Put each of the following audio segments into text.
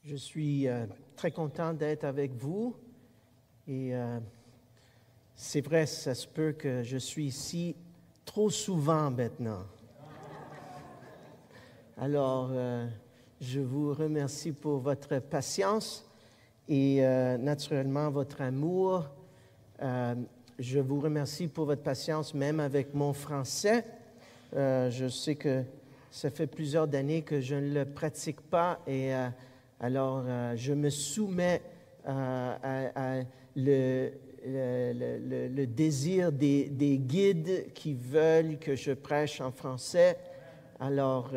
Je suis très content d'être avec vous et c'est vrai, ça se peut que je suis ici trop souvent maintenant. Alors, je vous remercie pour votre patience et naturellement votre amour. Je vous remercie pour votre patience même avec mon français. Je sais que ça fait plusieurs années que je ne le pratique pas et alors je me soumets à le désir des guides qui veulent que je prêche en français. Alors,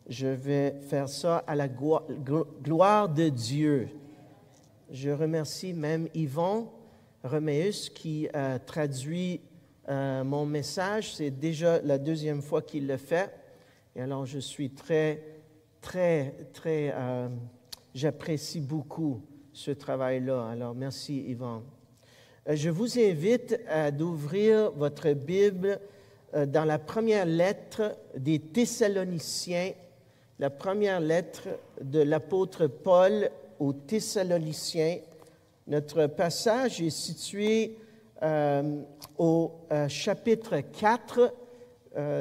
je vais faire ça à la gloire de Dieu. Je remercie même Yvon Roméus qui traduit mon message. C'est déjà la deuxième fois qu'il le fait. Et alors, je suis j'apprécie beaucoup ce travail-là. Alors, merci Yvon. Je vous invite à d'ouvrir votre Bible dans la première lettre des Thessaloniciens, la première lettre de l'apôtre Paul aux Thessaloniciens. Notre passage est situé au chapitre 4,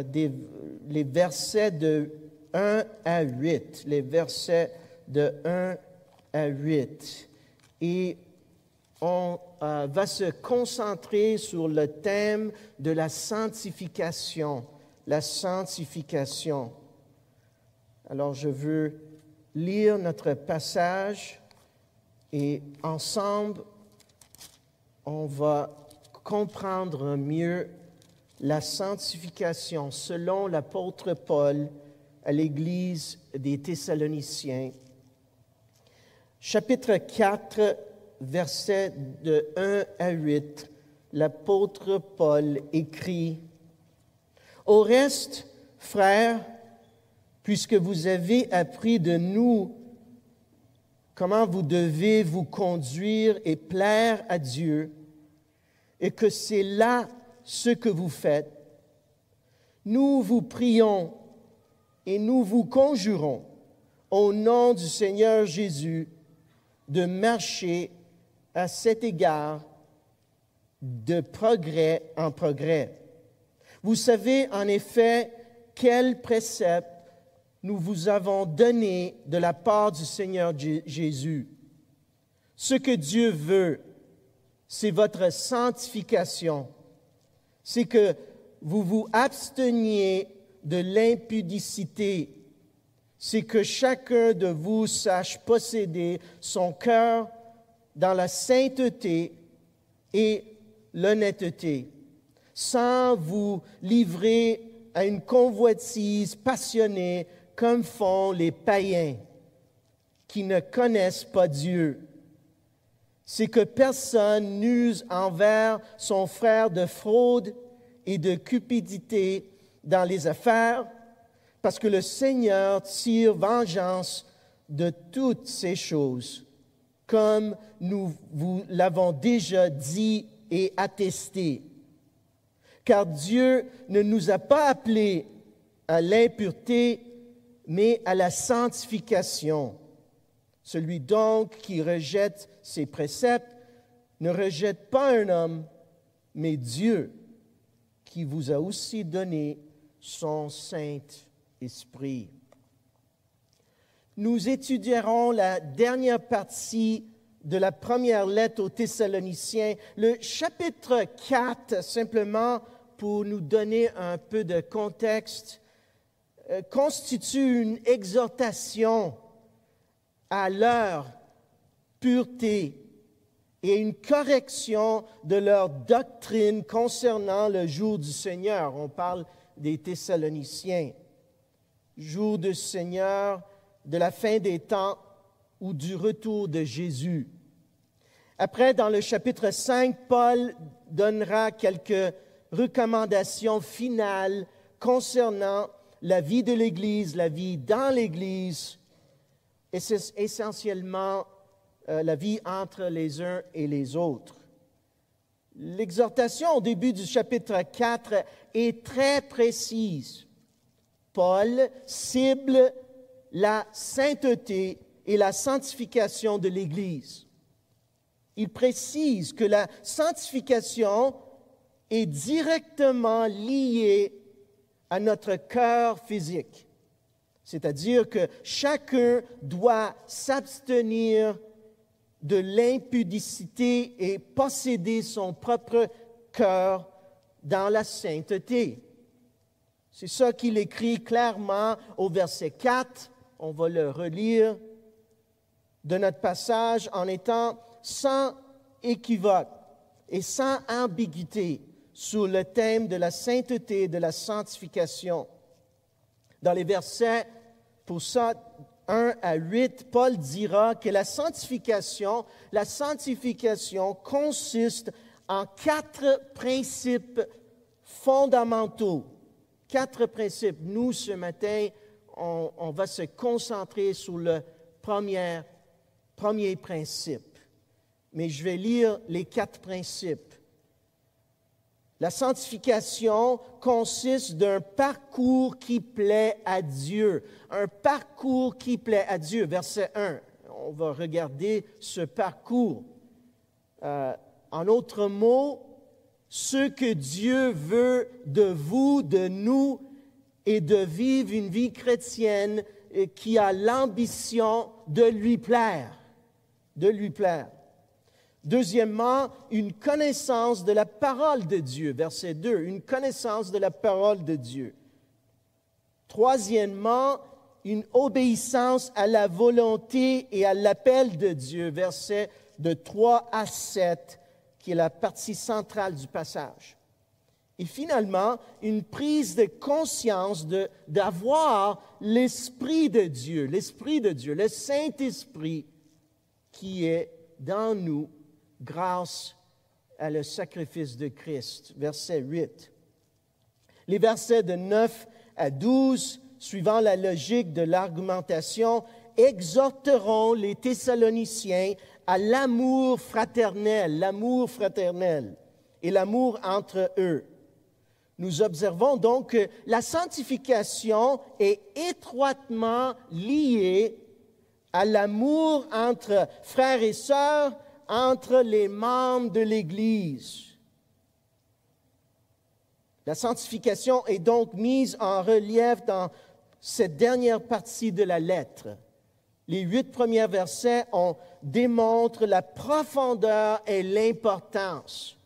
les versets de 1 à 8. Les versets de 1 à 8. Et on va se concentrer sur le thème de la sanctification. La sanctification. Alors, je veux lire notre passage et ensemble, on va comprendre mieux la sanctification selon l'apôtre Paul à l'Église des Thessaloniciens. Chapitre 4, versets de 1 à 8, l'apôtre Paul écrit: « Au reste, frères, puisque vous avez appris de nous comment vous devez vous conduire et plaire à Dieu, et que c'est là ce que vous faites, nous vous prions et nous vous conjurons au nom du Seigneur Jésus de marcher à cet égard de progrès en progrès. Vous savez en effet quels préceptes nous vous avons donnés de la part du Seigneur Jésus. Ce que Dieu veut, c'est votre sanctification, c'est que vous vous absteniez de l'impudicité, c'est que chacun de vous sache posséder son cœur dans la sainteté et l'honnêteté, sans vous livrer à une convoitise passionnée comme font les païens qui ne connaissent pas Dieu. C'est que personne n'use envers son frère de fraude et de cupidité dans les affaires, parce que le Seigneur tire vengeance de toutes ces choses, comme nous vous l'avons déjà dit et attesté. Car Dieu ne nous a pas appelés à l'impureté, mais à la sanctification. Celui donc qui rejette ses préceptes ne rejette pas un homme, mais Dieu, qui vous a aussi donné son Saint-Esprit. Nous étudierons la dernière partie de la première lettre aux Thessaloniciens, le chapitre 4, simplement pour nous donner un peu de contexte, constitue une exhortation à leur pureté et une correction de leur doctrine concernant le jour du Seigneur. On parle des Thessaloniciens. Jour du Seigneur, de la fin des temps ou du retour de Jésus. Après, dans le chapitre 5, Paul donnera quelques recommandations finales concernant la vie de l'Église, la vie dans l'Église, et c'est essentiellement la vie entre les uns et les autres. L'exhortation au début du chapitre 4 est très précise. Paul cible la sainteté et la sanctification de l'Église. Il précise que la sanctification est directement liée à notre cœur physique. C'est-à-dire que chacun doit s'abstenir de l'impudicité et posséder son propre cœur dans la sainteté. C'est ça qu'il écrit clairement au verset 4. On va le relire de notre passage en étant sans équivoque et sans ambiguïté sur le thème de la sainteté et de la sanctification. Dans les versets, pour ça, 1 à 8, Paul dira que la sanctification consiste en 4 principes fondamentaux. 4 principes. Nous, ce matin, on va se concentrer sur le premier principe. Mais je vais lire les 4 principes. La sanctification consiste d'un parcours qui plaît à Dieu. Un parcours qui plaît à Dieu. Verset 1. On va regarder ce parcours. En d'autres mots, ce que Dieu veut de vous, de nous, est de vivre une vie chrétienne qui a l'ambition de lui plaire. De lui plaire. Deuxièmement, une connaissance de la parole de Dieu. Verset 2, une connaissance de la parole de Dieu. Troisièmement, une obéissance à la volonté et à l'appel de Dieu. Versets de 3 à 7, qui est la partie centrale du passage. Et finalement, une prise de conscience d'avoir l'Esprit de Dieu, le Saint-Esprit qui est dans nous grâce à le sacrifice de Christ. Verset 8. Les versets de 9 à 12, suivant la logique de l'argumentation, exhorteront les Thessaloniciens à l'amour fraternel et l'amour entre eux. Nous observons donc que la sanctification est étroitement liée à l'amour entre frères et sœurs, entre les membres de l'Église. La sanctification est donc mise en relief dans cette dernière partie de la lettre. Les 8 premiers versets démontrent la profondeur et l'importance.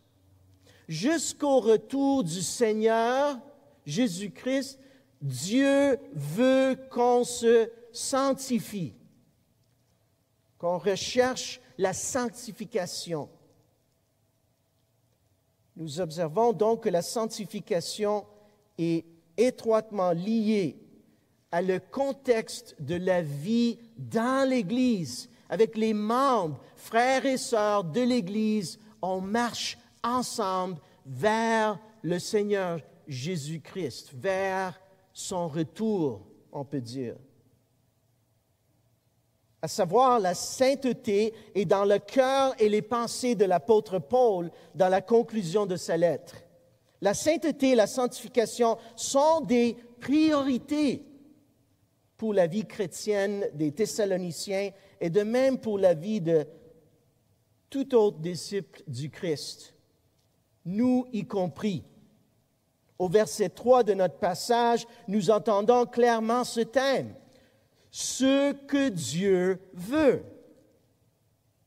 Jusqu'au retour du Seigneur Jésus-Christ, Dieu veut qu'on se sanctifie, qu'on recherche la sanctification. Nous observons donc que la sanctification est étroitement liée à le contexte de la vie dans l'Église. Avec les membres, frères et sœurs de l'Église, on marche ensemble vers le Seigneur Jésus-Christ, vers son retour, on peut dire. À savoir, la sainteté est dans le cœur et les pensées de l'apôtre Paul dans la conclusion de sa lettre. La sainteté et la sanctification sont des priorités pour la vie chrétienne des Thessaloniciens et de même pour la vie de tout autre disciple du Christ, nous y compris. Au verset 3 de notre passage, nous entendons clairement ce thème. Ce que Dieu veut.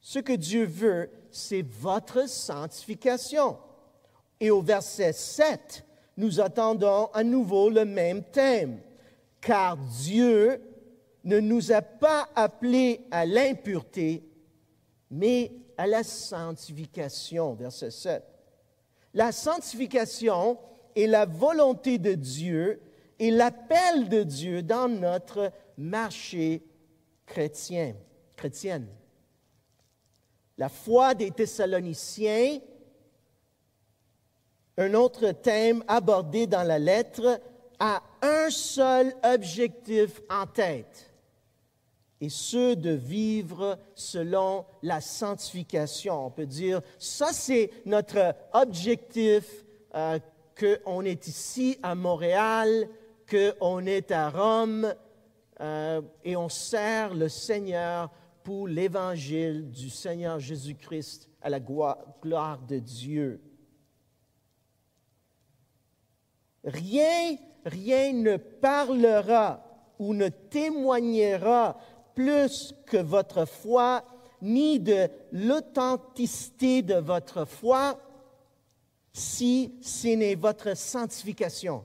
Ce que Dieu veut, c'est votre sanctification. Et au verset 7, nous attendons à nouveau le même thème. Car Dieu ne nous a pas appelés à l'impureté, mais à la sanctification. Verset 7. La sanctification est la volonté de Dieu et l'appel de Dieu dans notre marché chrétienne. La foi des Thessaloniciens, un autre thème abordé dans la lettre, a un seul objectif en tête, et ce de vivre selon la sanctification. On peut dire, ça c'est notre objectif, qu'on est ici à Montréal, qu'on est à Rome, et on sert le Seigneur pour l'évangile du Seigneur Jésus-Christ à la gloire de Dieu. Rien ne parlera ou ne témoignera plus que votre foi, ni de l'authenticité de votre foi, si ce n'est votre sanctification,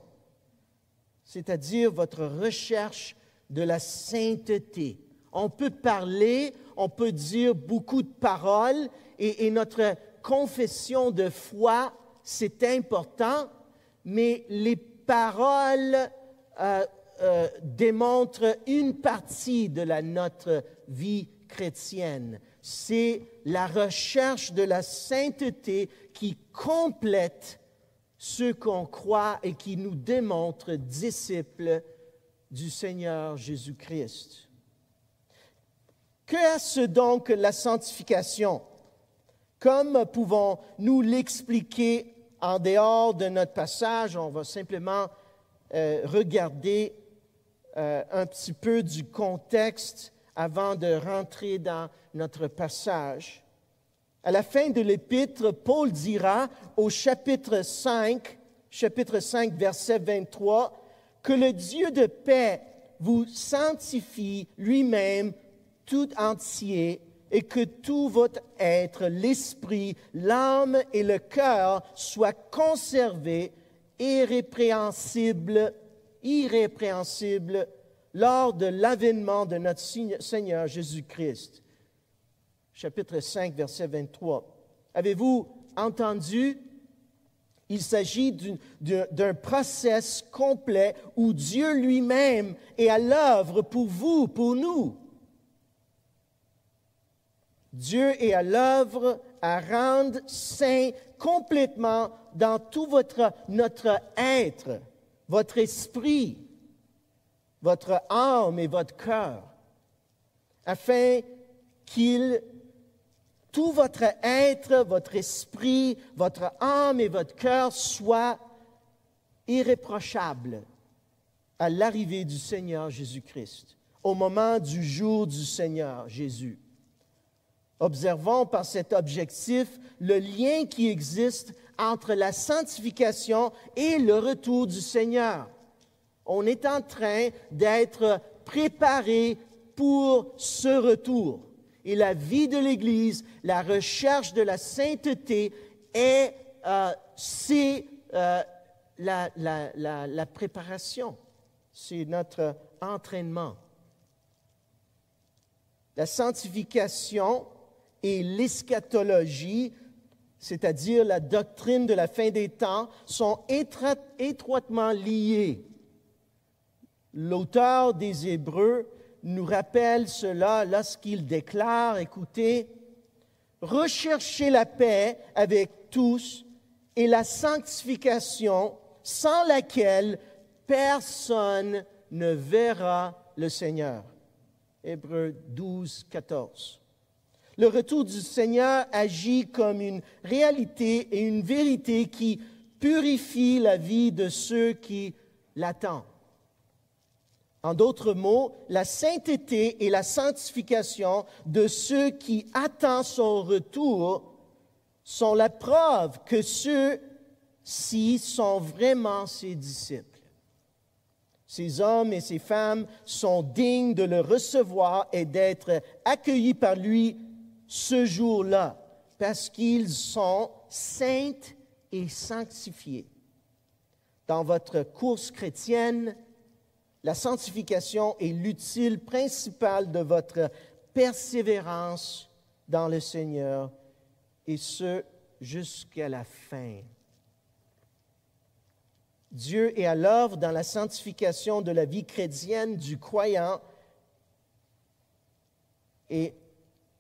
c'est-à-dire votre recherche de la sainteté. On peut parler, on peut dire beaucoup de paroles, et notre confession de foi, c'est important, mais les paroles démontrent une partie de notre vie chrétienne. C'est la recherche de la sainteté qui complète ce qu'on croit et qui nous démontre disciples du Seigneur Jésus-Christ. Qu'est-ce donc la sanctification? Comme pouvons-nous l'expliquer en dehors de notre passage? On va simplement regarder un petit peu du contexte avant de rentrer dans notre passage. À la fin de l'épître, Paul dira au chapitre 5, verset 23, « Que le Dieu de paix vous sanctifie lui-même tout entier et que tout votre être, l'esprit, l'âme et le cœur soient conservés irrépréhensibles lors de l'avènement de notre Seigneur Jésus-Christ. » Chapitre 5, verset 23. Avez-vous entendu? Il s'agit d'un processus complet où Dieu lui-même est à l'œuvre pour vous, pour nous. Dieu est à l'œuvre à rendre saint complètement dans tout notre être, votre esprit, votre âme et votre cœur, afin tout votre être, votre esprit, votre âme et votre cœur soient irréprochables à l'arrivée du Seigneur Jésus-Christ, au moment du jour du Seigneur Jésus. Observons par cet objectif le lien qui existe entre la sanctification et le retour du Seigneur. On est en train d'être préparé pour ce retour. Et la vie de l'Église, la recherche de la sainteté, c'est la préparation, c'est notre entraînement. La sanctification et l'eschatologie, c'est-à-dire la doctrine de la fin des temps, sont étroitement liées. L'auteur des Hébreux nous rappelle cela lorsqu'il déclare, écoutez, « Recherchez la paix avec tous et la sanctification sans laquelle personne ne verra le Seigneur. » Hébreux 12, 14. Le retour du Seigneur agit comme une réalité et une vérité qui purifie la vie de ceux qui l'attendent. En d'autres mots, la sainteté et la sanctification de ceux qui attendent son retour sont la preuve que ceux-ci sont vraiment ses disciples. Ces hommes et ces femmes sont dignes de le recevoir et d'être accueillis par lui ce jour-là, parce qu'ils sont saints et sanctifiés. Dans votre course chrétienne, la sanctification est l'utile principal de votre persévérance dans le Seigneur, et ce, jusqu'à la fin. Dieu est à l'œuvre dans la sanctification de la vie chrétienne du croyant et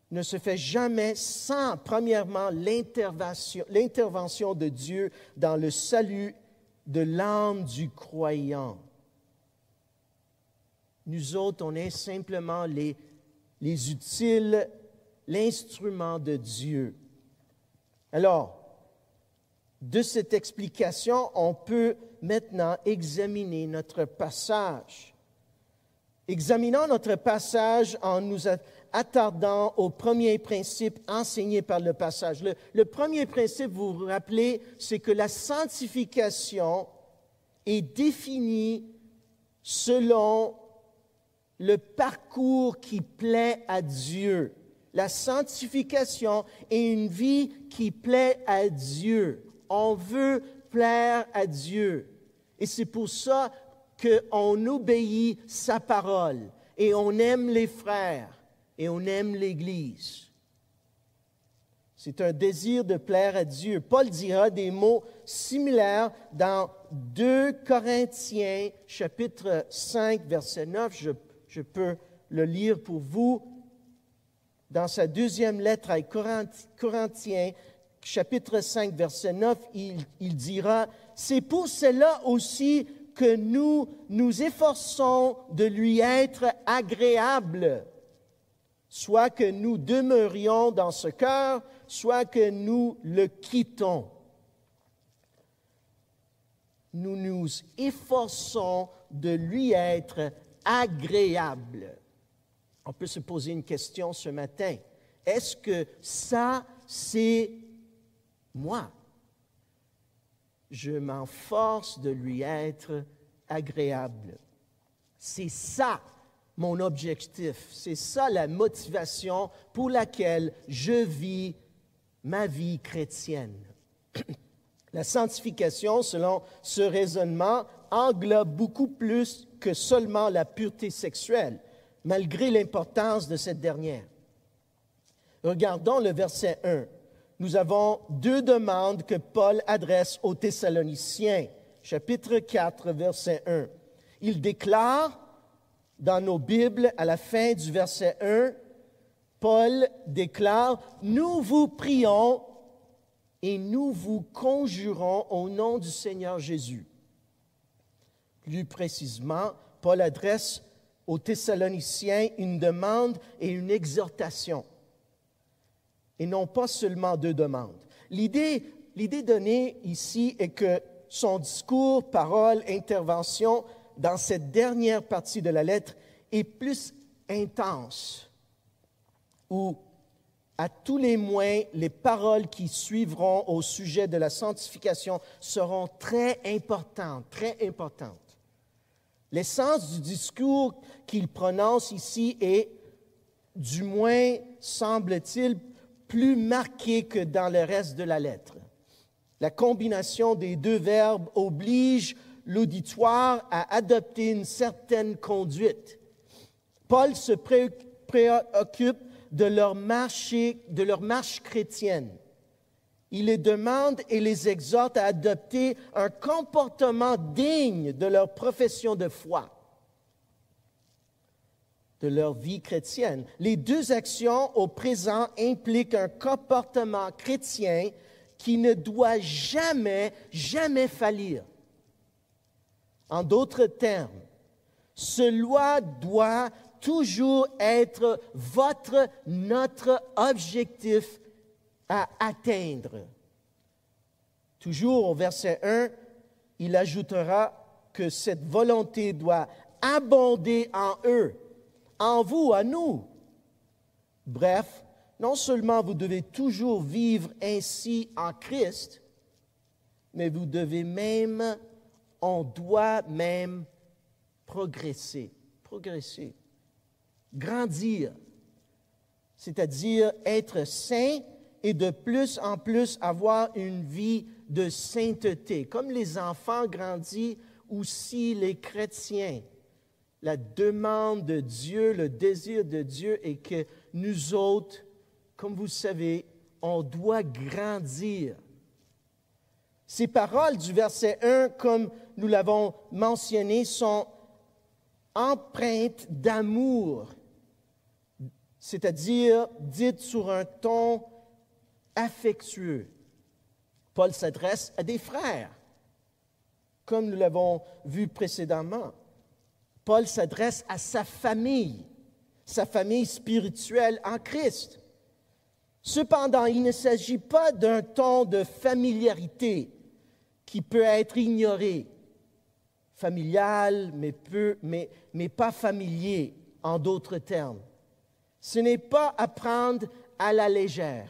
ne se fait jamais sans, premièrement, l'intervention de Dieu dans le salut de l'âme du croyant. Nous autres, on est simplement les utiles, l'instrument de Dieu. Alors, de cette explication, on peut maintenant examiner notre passage. Examinons notre passage en nous attardant au premier principe enseigné par le passage. Le premier principe, vous vous rappelez, c'est que la sanctification est définie selon le parcours qui plaît à Dieu. La sanctification est une vie qui plaît à Dieu. On veut plaire à Dieu. Et c'est pour ça qu'on obéit sa parole et on aime les frères et on aime l'Église. C'est un désir de plaire à Dieu. Paul dira des mots similaires dans 2 Corinthiens, chapitre 5, verset 9. Je peux le lire pour vous. Dans sa deuxième lettre à Corinthiens, chapitre 5, verset 9, il dira « C'est pour cela aussi que nous nous efforçons de lui être agréables, soit que nous demeurions dans ce cœur, soit que nous le quittons. » Nous nous efforçons de lui être agréables. On peut se poser une question ce matin. Est-ce que ça, c'est moi? Je m'efforce de lui être agréable. C'est ça mon objectif. C'est ça la motivation pour laquelle je vis ma vie chrétienne. La sanctification, selon ce raisonnement, englobe beaucoup plus que seulement la pureté sexuelle, malgré l'importance de cette dernière. Regardons le verset 1. Nous avons 2 demandes que Paul adresse aux Thessaloniciens. Chapitre 4, verset 1. Il déclare dans nos Bibles, à la fin du verset 1, Paul déclare « Nous vous prions et nous vous conjurons au nom du Seigneur Jésus. » Plus précisément, Paul adresse aux Thessaloniciens une demande et une exhortation, et non pas seulement 2 demandes. L'idée donnée ici est que son discours, parole, intervention dans cette dernière partie de la lettre est plus intense, ou à tous les moins, les paroles qui suivront au sujet de la sanctification seront très importantes, très importantes. L'essence du discours qu'il prononce ici est, du moins semble-t-il, plus marquée que dans le reste de la lettre. La combinaison des 2 verbes oblige l'auditoire à adopter une certaine conduite. Paul se préoccupe de leur marche chrétienne. Il les demande et les exhorte à adopter un comportement digne de leur profession de foi, de leur vie chrétienne. Les 2 actions au présent impliquent un comportement chrétien qui ne doit jamais faillir. En d'autres termes, cela doit toujours être notre objectif à atteindre. Toujours au verset 1, il ajoutera que cette volonté doit abonder en eux, en vous, en nous. Bref, non seulement vous devez toujours vivre ainsi en Christ, mais vous devez même, on doit même progresser, grandir, c'est-à-dire être saint et de plus en plus avoir une vie de sainteté. Comme les enfants grandissent, aussi les chrétiens. La demande de Dieu, le désir de Dieu est que nous autres, comme vous savez, on doit grandir. Ces paroles du verset 1, comme nous l'avons mentionné, sont empreintes d'amour, c'est-à-dire dites sur un ton affectueux. Paul s'adresse à des frères, comme nous l'avons vu précédemment. Paul s'adresse à sa famille spirituelle en Christ. Cependant, il ne s'agit pas d'un ton de familiarité qui peut être ignoré. familial, mais pas familier, en d'autres termes. Ce n'est pas à prendre à la légère.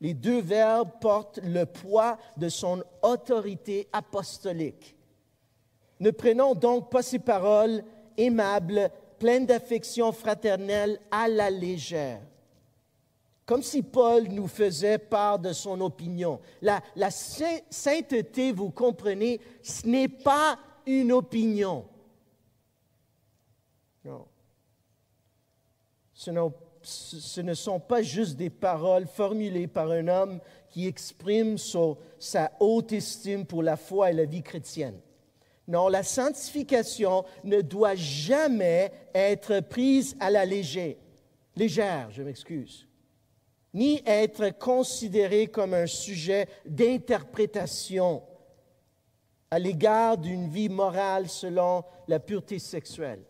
Les deux verbes portent le poids de son autorité apostolique. Ne prenons donc pas ces paroles aimables, pleines d'affection fraternelle à la légère. Comme si Paul nous faisait part de son opinion. La sainteté, vous comprenez, ce n'est pas une opinion. Non. Ce ne sont pas juste des paroles formulées par un homme qui exprime sa haute estime pour la foi et la vie chrétienne. Non, la sanctification ne doit jamais être prise à la légère, ni être considérée comme un sujet d'interprétation à l'égard d'une vie morale selon la pureté sexuelle.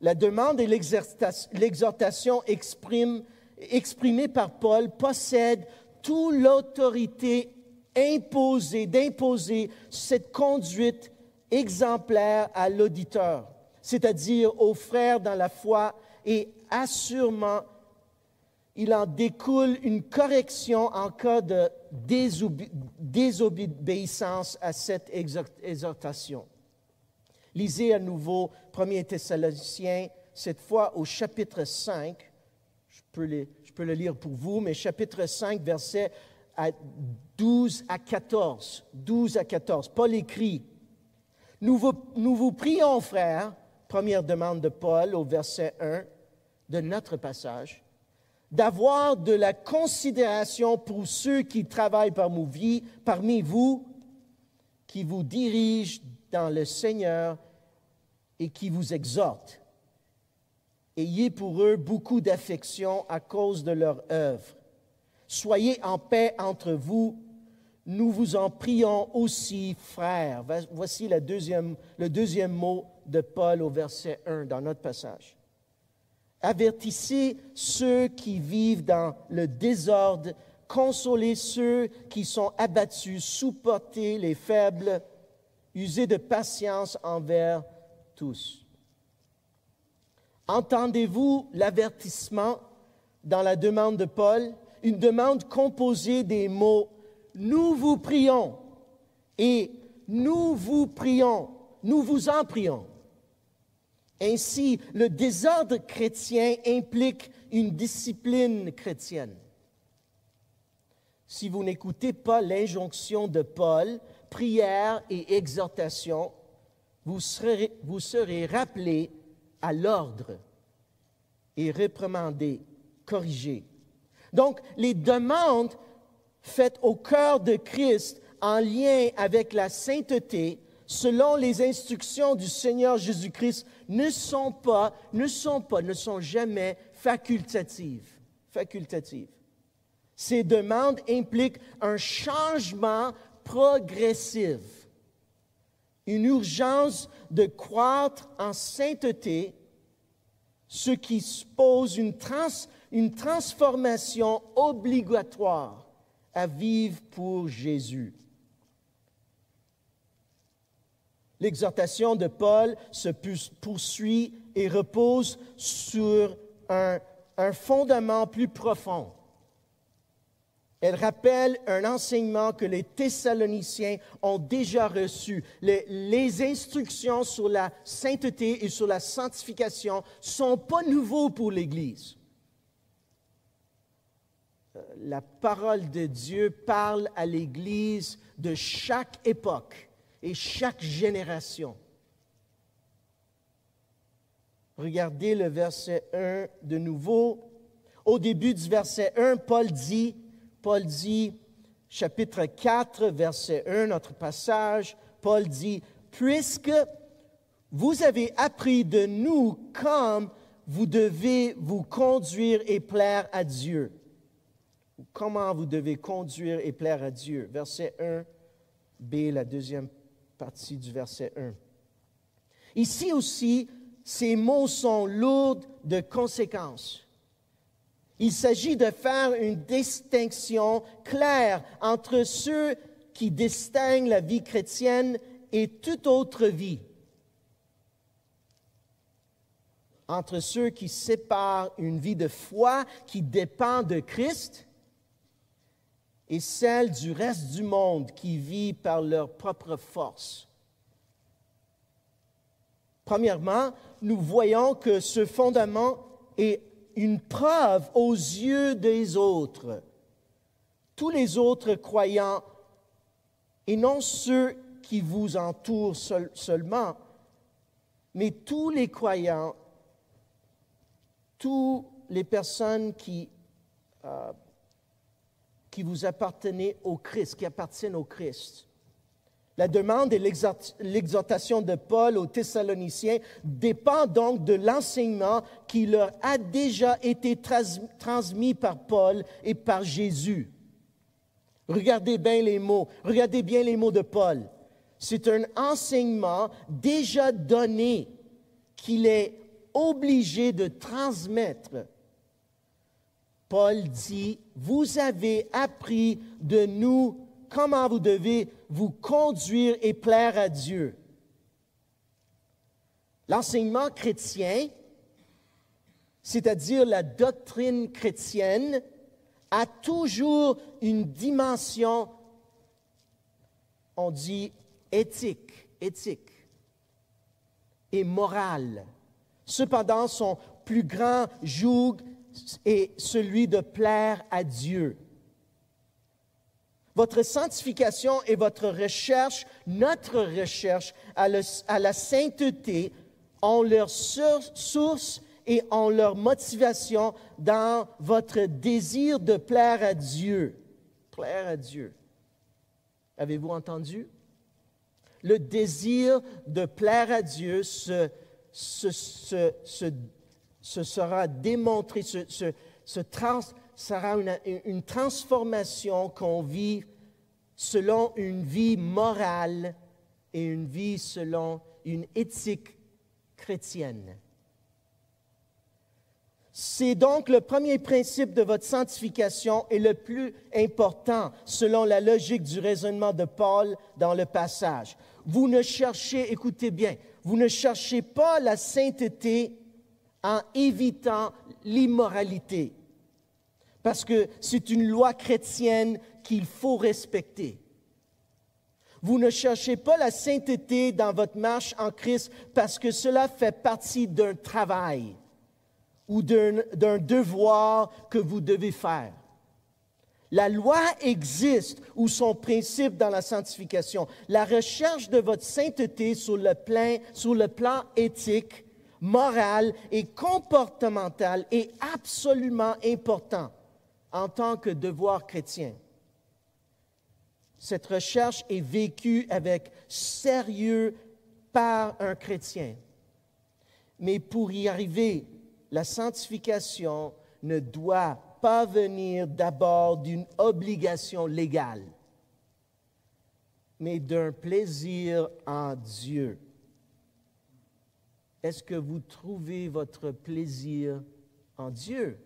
La demande et l'exhortation exprimée par Paul possèdent toute l'autorité d'imposer cette conduite exemplaire à l'auditeur, c'est-à-dire aux frères dans la foi, et assurément, il en découle une correction en cas de désobéissance à cette exhortation. Lisez à nouveau 1 Thessaloniciens, cette fois au chapitre 5. Je peux le lire pour vous, mais chapitre 5, versets 12 à 14. 12 à 14. Paul écrit, « Nous vous prions, frères, première demande de Paul au verset 1 de notre passage, d'avoir de la considération pour ceux qui travaillent parmi vous, qui vous dirigent dans le Seigneur et qui vous exhortent. Ayez pour eux beaucoup d'affection à cause de leur œuvre. Soyez en paix entre vous. Nous vous en prions aussi, frères. » Voici le deuxième mot de Paul au verset 1 dans notre passage. Avertissez ceux qui vivent dans le désordre, consolez ceux qui sont abattus, supportez les faibles, usez de patience envers tous. Entendez-vous l'avertissement dans la demande de Paul? Une demande composée des mots « nous vous prions » et « nous vous prions »,« nous vous en prions ». Ainsi, le désordre chrétien implique une discipline chrétienne. Si vous n'écoutez pas l'injonction de Paul, prière et exhortation, vous serez rappelés à l'ordre et réprimandés, corrigés. Donc, les demandes faites au cœur de Christ en lien avec la sainteté, selon les instructions du Seigneur Jésus-Christ, ne sont jamais facultatives. Ces demandes impliquent un changement progressif, une urgence de croître en sainteté, ce qui suppose une transformation obligatoire à vivre pour Jésus. L'exhortation de Paul se poursuit et repose sur un fondement plus profond. Elle rappelle un enseignement que les Thessaloniciens ont déjà reçu. Les instructions sur la sainteté et sur la sanctification ne sont pas nouveaux pour l'Église. La parole de Dieu parle à l'Église de chaque époque et chaque génération. Regardez le verset 1 de nouveau. Au début du verset 1, Paul dit, chapitre 4, verset 1, notre passage, Paul dit, « Puisque vous avez appris de nous comme vous devez vous conduire et plaire à Dieu. » Comment vous devez conduire et plaire à Dieu? Verset 1b, la deuxième partie du verset 1. Ici aussi, ces mots sont lourds de conséquences. Il s'agit de faire une distinction claire entre ceux qui distinguent la vie chrétienne et toute autre vie entre ceux qui séparent une vie de foi qui dépend de Christ et celle du reste du monde qui vit par leur propre force. Premièrement, nous voyons que ce fondament est une preuve aux yeux des autres. Tous les autres croyants, et non ceux qui vous entourent seulement, mais tous les croyants, toutes les personnes qui vous appartenez au Christ, qui appartiennent au Christ. La demande et l'exhortation de Paul aux Thessaloniciens dépend donc de l'enseignement qui leur a déjà été transmis par Paul et par Jésus. Regardez bien les mots de Paul. C'est un enseignement déjà donné qu'il est obligé de transmettre. Paul dit, vous avez appris de nous comment vous devez vous conduire et plaire à Dieu. L'enseignement chrétien, c'est-à-dire la doctrine chrétienne, a toujours une dimension, on dit éthique et morale. Cependant, son plus grand joug est celui de plaire à Dieu. Votre sanctification et votre recherche, notre recherche à la sainteté ont leur source et ont leur motivation dans votre désir de plaire à Dieu. Plaire à Dieu. Avez-vous entendu? Le désir de plaire à Dieu sera démontré, sera une transformation qu'on vit selon une vie morale et une vie selon une éthique chrétienne. C'est donc le premier principe de votre sanctification et le plus important selon la logique du raisonnement de Paul dans le passage. Vous ne cherchez, écoutez bien, vous ne cherchez pas la sainteté en évitant l'immoralité, parce que c'est une loi chrétienne qu'il faut respecter. Vous ne cherchez pas la sainteté dans votre marche en Christ parce que cela fait partie d'un travail ou d'un devoir que vous devez faire. La loi existe ou son principe dans la sanctification. La recherche de votre sainteté sur le plan éthique, moral et comportemental est absolument important en tant que devoir chrétien. Cette recherche est vécue avec sérieux par un chrétien. Mais pour y arriver, la sanctification ne doit pas venir d'abord d'une obligation légale, mais d'un plaisir en Dieu. Est-ce que vous trouvez votre plaisir en Dieu?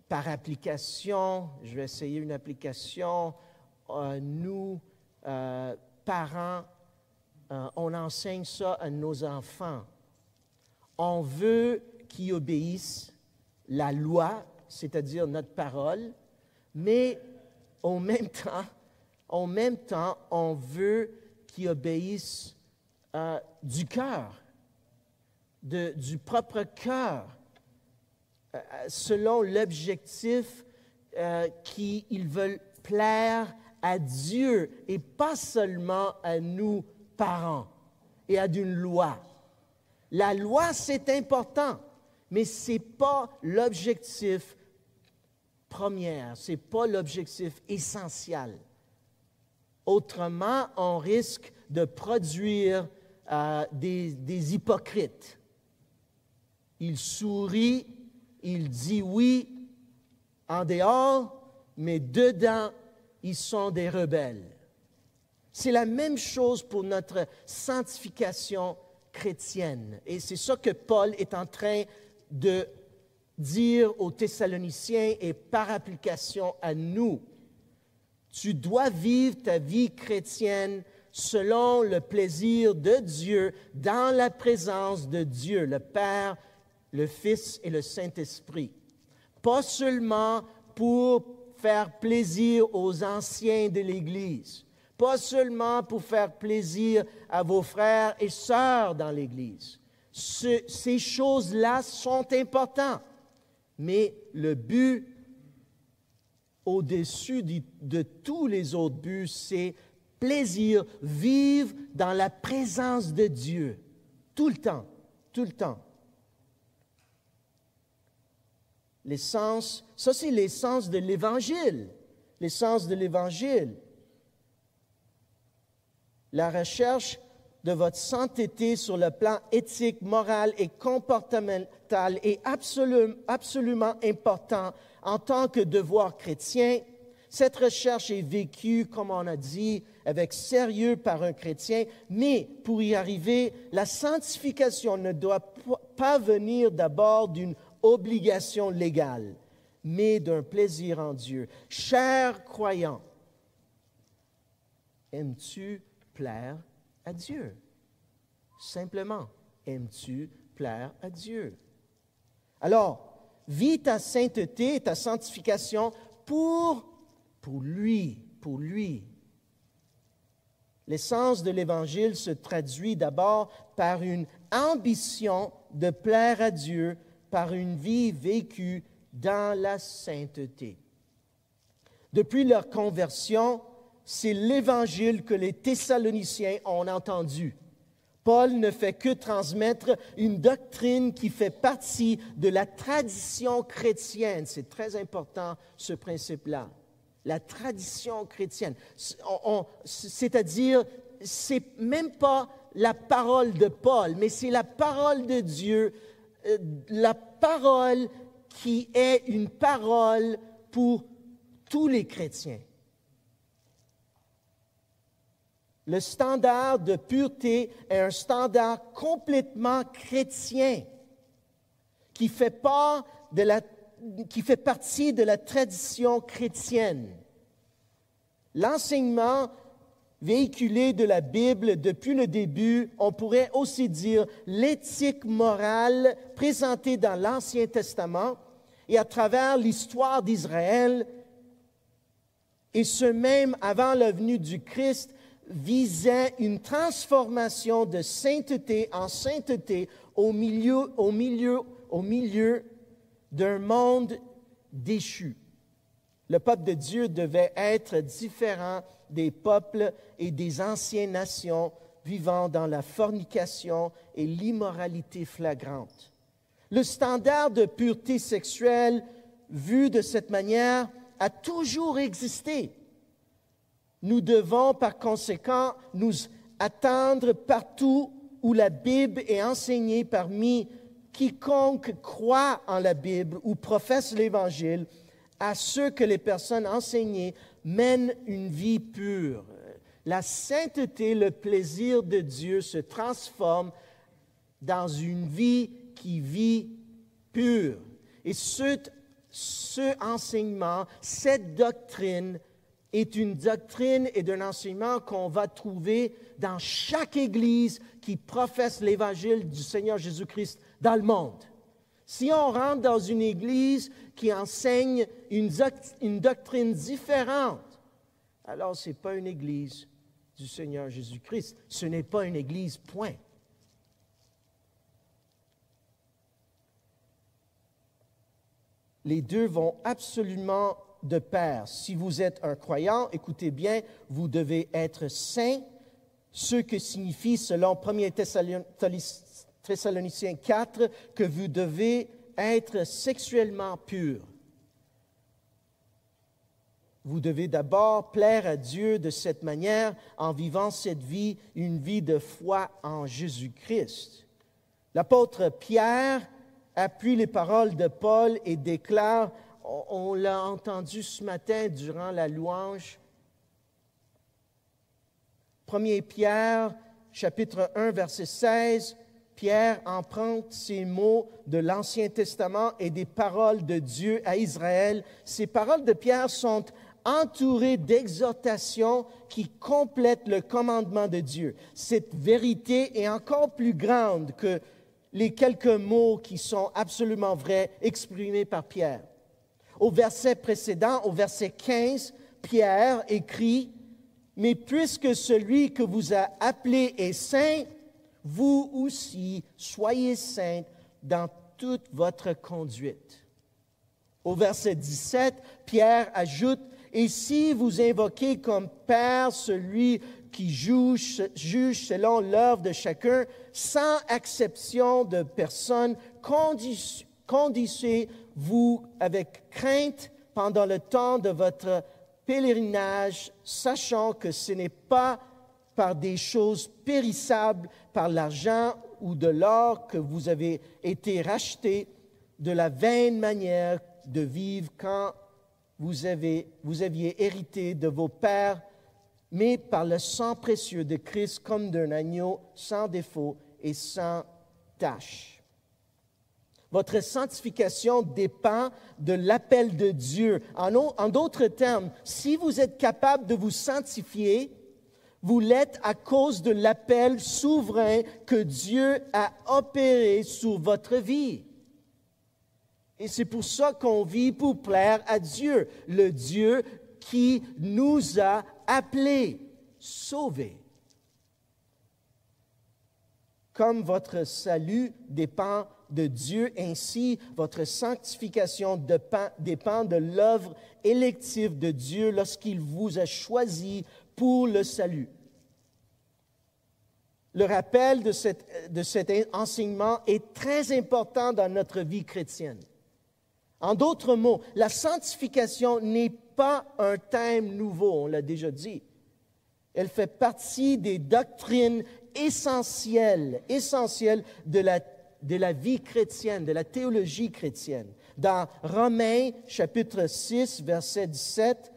Par application, je vais essayer une application, nous, parents, on enseigne ça à nos enfants. On veut qu'ils obéissent la loi, c'est-à-dire notre parole, mais en même temps, on veut qu'ils obéissent du cœur, du propre cœur, selon l'objectif qu'ils veulent plaire à Dieu et pas seulement à nous, parents, et à d'une loi. La loi, c'est important, mais ce n'est pas l'objectif premier, ce n'est pas l'objectif essentiel. Autrement, on risque de produire des hypocrites. Ils sourient, ils disent oui en dehors, mais dedans, ils sont des rebelles. C'est la même chose pour notre sanctification chrétienne. Et c'est ça que Paul est en train de dire aux Thessaloniciens et par application à nous. Tu dois vivre ta vie chrétienne selon le plaisir de Dieu, dans la présence de Dieu, le Père, le Fils et le Saint-Esprit. Pas seulement pour faire plaisir aux anciens de l'Église, pas seulement pour faire plaisir à vos frères et sœurs dans l'Église. Ces choses-là sont importantes, mais le but au-dessus de tous les autres buts, c'est plaisir, vivre dans la présence de Dieu, tout le temps, tout le temps. L'essence, ça c'est l'essence de l'Évangile, l'essence de l'Évangile. La recherche de votre sainteté sur le plan éthique, moral et comportemental est absolument important en tant que devoir chrétien. Cette recherche est vécue, comme on a dit, avec sérieux par un chrétien, mais pour y arriver, la sanctification ne doit pas venir d'abord d'une obligation légale, mais d'un plaisir en Dieu. Cher croyant, aimes-tu plaire à Dieu? Simplement, aimes-tu plaire à Dieu? Alors, vis ta sainteté, ta sanctification pour lui. L'essence de l'Évangile se traduit d'abord par une ambition de plaire à Dieu, par une vie vécue dans la sainteté. Depuis leur conversion, c'est l'Évangile que les Thessaloniciens ont entendu. Paul ne fait que transmettre une doctrine qui fait partie de la tradition chrétienne. C'est très important, ce principe-là. La tradition chrétienne. C'est-à-dire, c'est même pas la parole de Paul, mais c'est la parole de Dieu, la parole qui est une parole pour tous les chrétiens. Le standard de pureté est un standard complètement chrétien qui fait partie de la tradition chrétienne. L'enseignement véhiculé de la Bible depuis le début, on pourrait aussi dire l'éthique morale présentée dans l'Ancien Testament et à travers l'histoire d'Israël, et ce même avant la venue du Christ, visait une transformation de sainteté en sainteté au milieu d'un monde déchu. Le peuple de Dieu devait être différent des peuples et des anciennes nations vivant dans la fornication et l'immoralité flagrante. Le standard de pureté sexuelle, vu de cette manière, a toujours existé. Nous devons par conséquent nous attendre partout où la Bible est enseignée parmi quiconque croit en la Bible ou professe l'Évangile, à ce que les personnes enseignées mènent une vie pure. La sainteté, le plaisir de Dieu se transforme dans une vie qui vit pure. Et ce enseignement, cette doctrine est une doctrine et un enseignement qu'on va trouver dans chaque Église qui professe l'Évangile du Seigneur Jésus-Christ dans le monde. Si on rentre dans une Église qui enseigne une doctrine différente, alors ce n'est pas une Église du Seigneur Jésus-Christ. Ce n'est pas une Église, point. Les deux vont absolument de pair. Si vous êtes un croyant, écoutez bien, vous devez être saint, ce que signifie, selon 1 Thessaloniciens 4, que vous devez être sexuellement pur. Vous devez d'abord plaire à Dieu de cette manière en vivant cette vie, une vie de foi en Jésus-Christ. L'apôtre Pierre appuie les paroles de Paul et déclare, on l'a entendu ce matin durant la louange, 1 Pierre, chapitre 1, verset 16, Pierre emprunte ces mots de l'Ancien Testament et des paroles de Dieu à Israël. Ces paroles de Pierre sont entourés d'exhortations qui complètent le commandement de Dieu. Cette vérité est encore plus grande que les quelques mots qui sont absolument vrais exprimés par Pierre. Au verset précédent, au verset 15, Pierre écrit « Mais puisque celui que vous a appelé est saint, vous aussi soyez saints dans toute votre conduite. » Au verset 17, Pierre ajoute « Et si vous invoquez comme Père celui qui juge selon l'œuvre de chacun, sans exception de personne, conduisez-vous avec crainte pendant le temps de votre pèlerinage, sachant que ce n'est pas par des choses périssables, par l'argent ou de l'or que vous avez été rachetés de la vaine manière de vivre quand vous aviez hérité de vos pères, mais par le sang précieux de Christ comme d'un agneau sans défaut et sans tache. Votre sanctification dépend de l'appel de Dieu. En d'autres termes, si vous êtes capable de vous sanctifier, vous l'êtes à cause de l'appel souverain que Dieu a opéré sur votre vie. Et c'est pour ça qu'on vit pour plaire à Dieu, le Dieu qui nous a appelés, sauvés. Comme votre salut dépend de Dieu, ainsi votre sanctification dépend de l'œuvre élective de Dieu lorsqu'il vous a choisi pour le salut. Le rappel de cet enseignement est très important dans notre vie chrétienne. En d'autres mots, la sanctification n'est pas un thème nouveau, on l'a déjà dit. Elle fait partie des doctrines essentielles de la vie chrétienne, de la théologie chrétienne. Dans Romains chapitre 6, verset 17,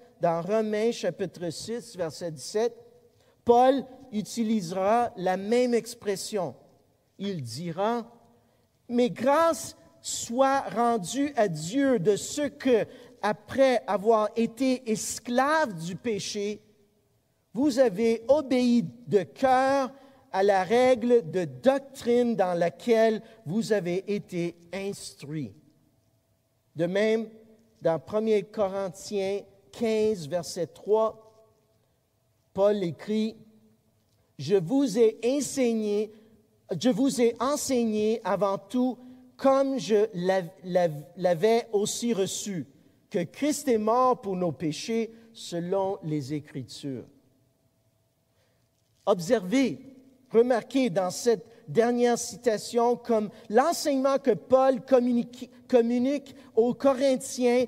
Paul utilisera la même expression. Il dira « Mais grâce soit rendue à Dieu de ceux que, après avoir été esclaves du péché, vous avez obéi de cœur à la règle de doctrine dans laquelle vous avez été instruits. » De même, dans 1 Corinthiens 15, verset 3, Paul écrit « Je vous ai enseigné avant tout, comme je l'avais aussi reçu, que Christ est mort pour nos péchés selon les Écritures. » Observez, remarquez dans cette dernière citation comme l'enseignement que Paul communique aux Corinthiens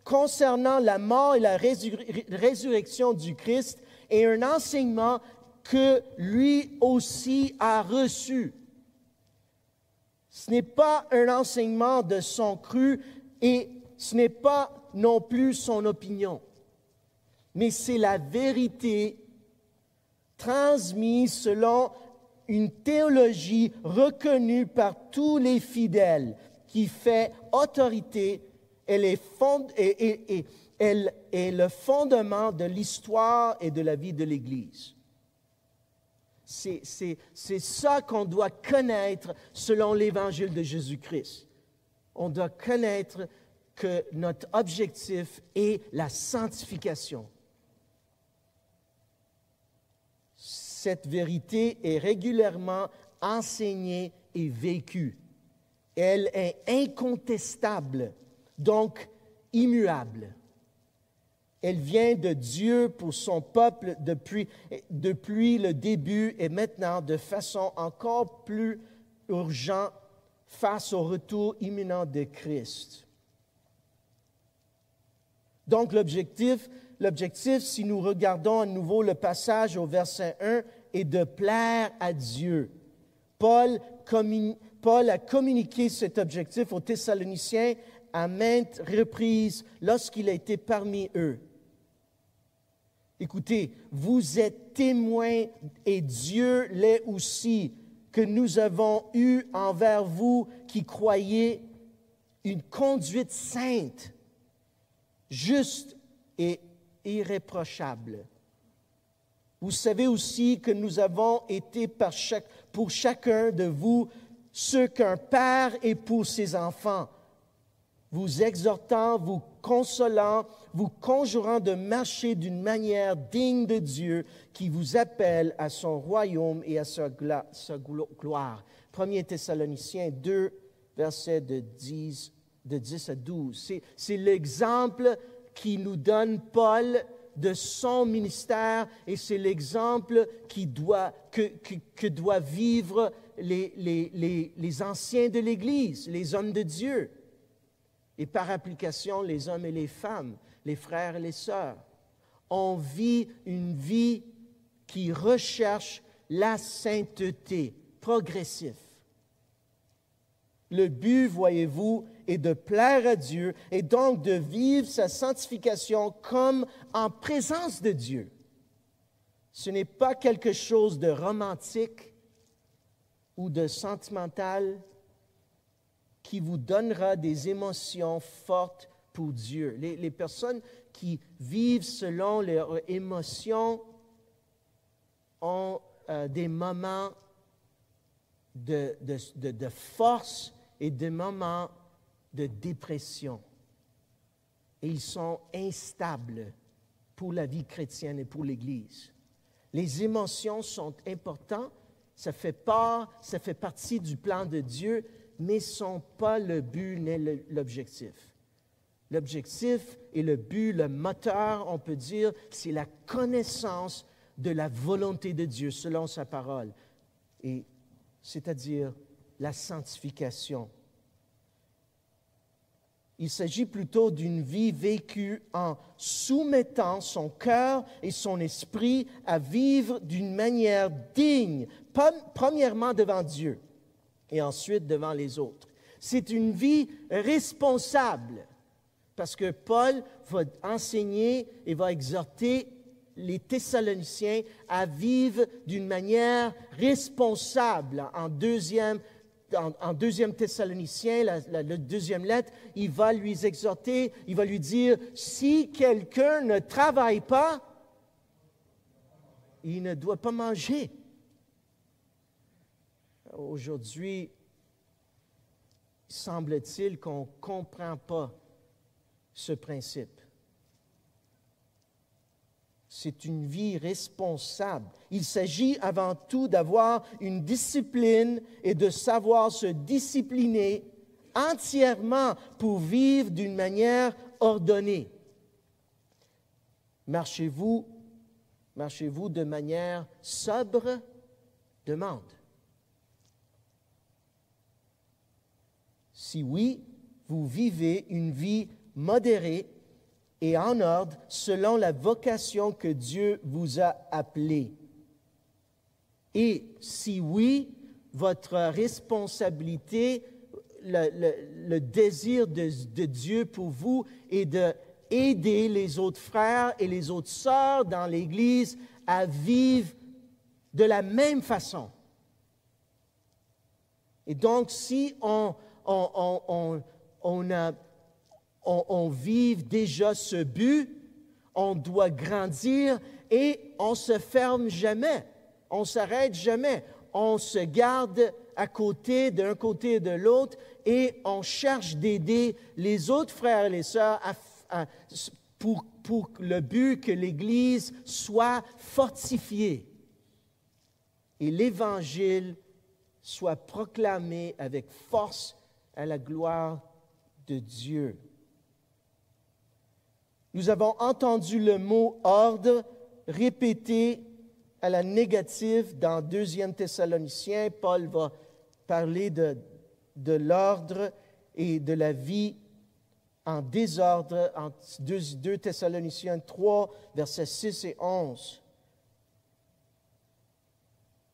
concernant la mort et la résurrection du Christ est un enseignement que lui aussi a reçu. Ce n'est pas un enseignement de son cru et ce n'est pas non plus son opinion, mais c'est la vérité transmise selon une théologie reconnue par tous les fidèles qui fait autorité. Elle est le fondement de l'histoire et de la vie de l'Église. C'est ça qu'on doit connaître selon l'Évangile de Jésus-Christ. On doit connaître que notre objectif est la sanctification. Cette vérité est régulièrement enseignée et vécue. Elle est incontestable, donc immuable. Elle vient de Dieu pour son peuple depuis le début et maintenant de façon encore plus urgente face au retour imminent de Christ. Donc l'objectif, si nous regardons à nouveau le passage au verset 1, est de plaire à Dieu. Paul a communiqué cet objectif aux Thessaloniciens à maintes reprises lorsqu'il a été parmi eux. Écoutez, vous êtes témoins, et Dieu l'est aussi, que nous avons eu envers vous qui croyez une conduite sainte, juste et irréprochable. Vous savez aussi que nous avons été pour chacun de vous ce qu'un père est pour ses enfants, vous exhortant, vous consolant, vous conjurant de marcher d'une manière digne de Dieu qui vous appelle à son royaume et à sa gloire. 1 Thessaloniciens 2, versets de 10 à 12. C'est l'exemple qui nous donne Paul de son ministère et c'est l'exemple que doivent vivre les anciens de l'Église, les hommes de Dieu. Et par application, les hommes et les femmes, les frères et les sœurs. On vit une vie qui recherche la sainteté progressive. Le but, voyez-vous, est de plaire à Dieu et donc de vivre sa sanctification comme en présence de Dieu. Ce n'est pas quelque chose de romantique ou de sentimental qui vous donnera des émotions fortes pour Dieu. Les personnes qui vivent selon leurs émotions ont des moments de force et des moments de dépression. Et ils sont instables pour la vie chrétienne et pour l'Église. Les émotions sont importantes, ça fait partie du plan de Dieu, mais ne sont pas le but ni l'objectif. L'objectif et le but, le moteur, on peut dire, c'est la connaissance de la volonté de Dieu selon sa parole, et c'est-à-dire la sanctification. Il s'agit plutôt d'une vie vécue en soumettant son cœur et son esprit à vivre d'une manière digne, premièrement devant Dieu et ensuite devant les autres. C'est une vie responsable parce que Paul va enseigner et va exhorter les Thessaloniciens à vivre d'une manière responsable. En deuxième Thessaloniciens, la deuxième lettre, il va lui exhorter, il va lui dire, si quelqu'un ne travaille pas, il ne doit pas manger. Aujourd'hui, semble-t-il qu'on ne comprend pas ce principe. C'est une vie responsable. Il s'agit avant tout d'avoir une discipline et de savoir se discipliner entièrement pour vivre d'une manière ordonnée. Marchez-vous de manière sobre? Demande. Si oui, vous vivez une vie modérée et en ordre selon la vocation que Dieu vous a appelé. Et si oui, votre responsabilité, le désir de Dieu pour vous est d'aider les autres frères et les autres sœurs dans l'Église à vivre de la même façon. Et donc, si on vive déjà ce but, on doit grandir et on ne se ferme jamais, on ne s'arrête jamais, on se garde à côté, d'un côté et de l'autre, et on cherche d'aider les autres frères et les sœurs pour le but que l'Église soit fortifiée et l'Évangile soit proclamé avec force à la gloire de Dieu. Nous avons entendu le mot « ordre » répété à la négative dans 2 Thessaloniciens. Paul va parler de l'ordre et de la vie en désordre en 2 Thessaloniciens 3, versets 6 et 11.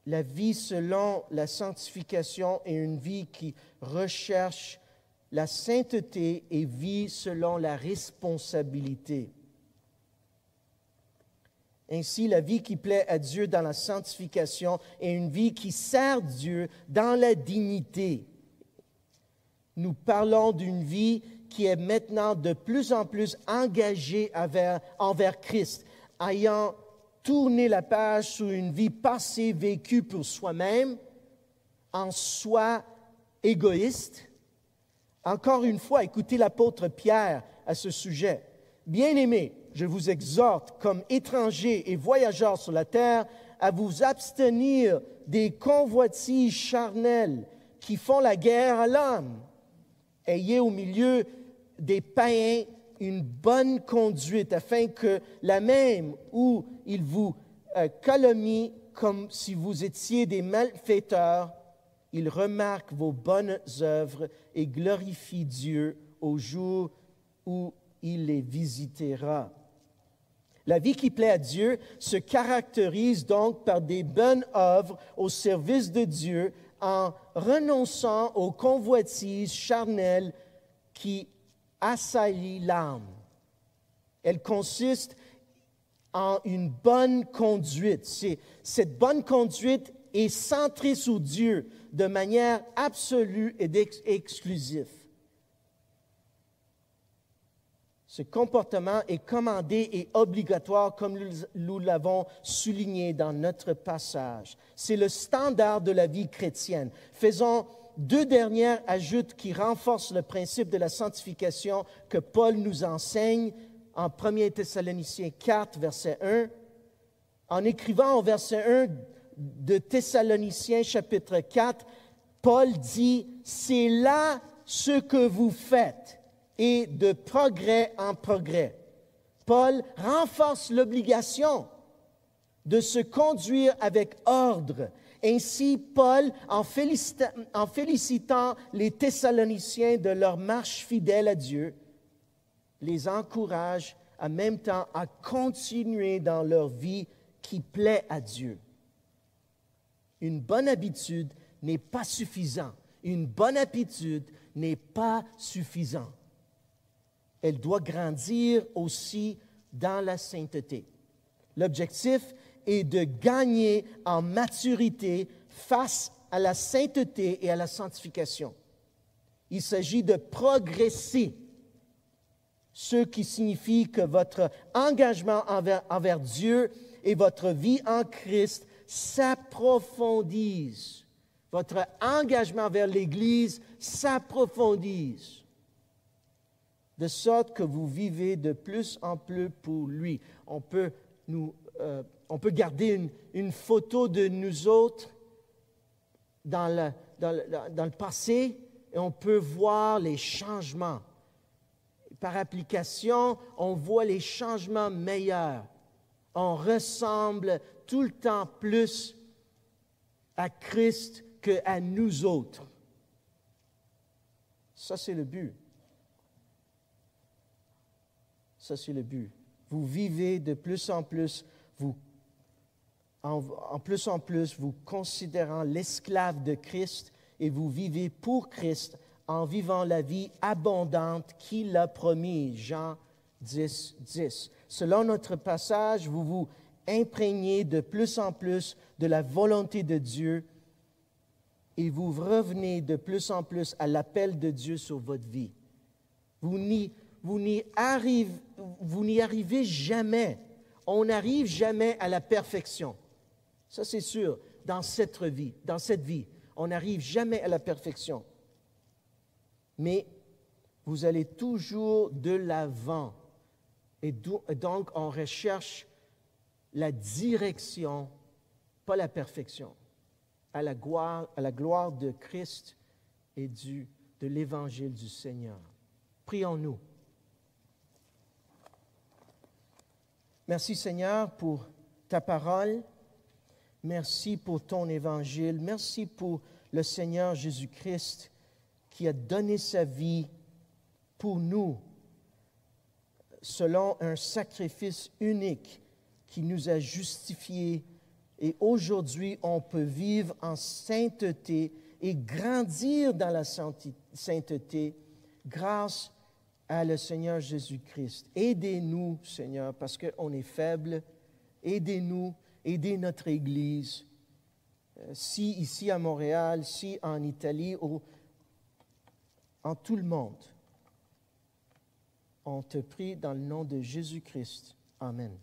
La vie selon la sanctification est une vie qui recherche la sainteté et vit selon la responsabilité. Ainsi, la vie qui plaît à Dieu dans la sanctification est une vie qui sert Dieu dans la dignité. Nous parlons d'une vie qui est maintenant de plus en plus engagé envers Christ, ayant tourné la page sur une vie passée vécue pour soi-même, en soi égoïste. Encore une fois, écoutez l'apôtre Pierre à ce sujet. « Bien-aimés, je vous exhorte, comme étrangers et voyageurs sur la terre, à vous abstenir des convoitises charnelles qui font la guerre à l'âme. Ayez au milieu des païens une bonne conduite, afin que la même où ils vous calomnient comme si vous étiez des malfaiteurs, ils remarquent vos bonnes œuvres et glorifient Dieu au jour où il les visitera. » La vie qui plaît à Dieu se caractérise donc par des bonnes œuvres au service de Dieu en renonçant aux convoitises charnelles qui assaillent l'âme. Elle consiste en une bonne conduite. Cette bonne conduite est centrée sur Dieu de manière absolue et exclusive. Ce comportement est commandé et obligatoire, comme nous l'avons souligné dans notre passage. C'est le standard de la vie chrétienne. Faisons deux dernières ajoutes qui renforcent le principe de la sanctification que Paul nous enseigne en 1 Thessaloniciens 4, verset 1. En écrivant au verset 1 de Thessaloniciens chapitre 4, Paul dit « C'est là ce que vous faites ». Et de progrès en progrès. Paul renforce l'obligation de se conduire avec ordre. Ainsi, Paul, en félicitant les Thessaloniciens de leur marche fidèle à Dieu, les encourage en même temps à continuer dans leur vie qui plaît à Dieu. Une bonne habitude n'est pas suffisante. Une bonne habitude n'est pas suffisante. Elle doit grandir aussi dans la sainteté. L'objectif est de gagner en maturité face à la sainteté et à la sanctification. Il s'agit de progresser, ce qui signifie que votre engagement envers Dieu et votre vie en Christ s'approfondissent. Votre engagement vers l'Église s'approfondisse, de sorte que vous vivez de plus en plus pour lui. On peut garder une photo de nous autres dans le passé et on peut voir les changements. Par application, on voit les changements meilleurs. On ressemble tout le temps plus à Christ qu'à nous autres. Ça, c'est le but. Ça, c'est le but. Vous vivez de plus en plus, en plus en plus, vous considérant l'esclave de Christ et vous vivez pour Christ en vivant la vie abondante qu'il a promis. Jean 10, 10. Selon notre passage, vous vous imprégnez de plus en plus de la volonté de Dieu et vous revenez de plus en plus à l'appel de Dieu sur votre vie. Vous n'y arrivez jamais. On n'arrive jamais à la perfection. Ça, c'est sûr, dans cette vie. On n'arrive jamais à la perfection. Mais vous allez toujours de l'avant. Et donc, on recherche la direction, pas la perfection, à la gloire de Christ et de l'Évangile du Seigneur. Prions-nous. Merci Seigneur pour ta parole. Merci pour ton évangile. Merci pour le Seigneur Jésus-Christ qui a donné sa vie pour nous selon un sacrifice unique qui nous a justifiés. Et aujourd'hui, on peut vivre en sainteté et grandir dans la sainteté grâce à le Seigneur Jésus-Christ. Aidez-nous, Seigneur, parce qu'on est faible. Aidez-nous, aidez notre Église, si ici à Montréal, si en Italie, en tout le monde. On te prie dans le nom de Jésus-Christ. Amen.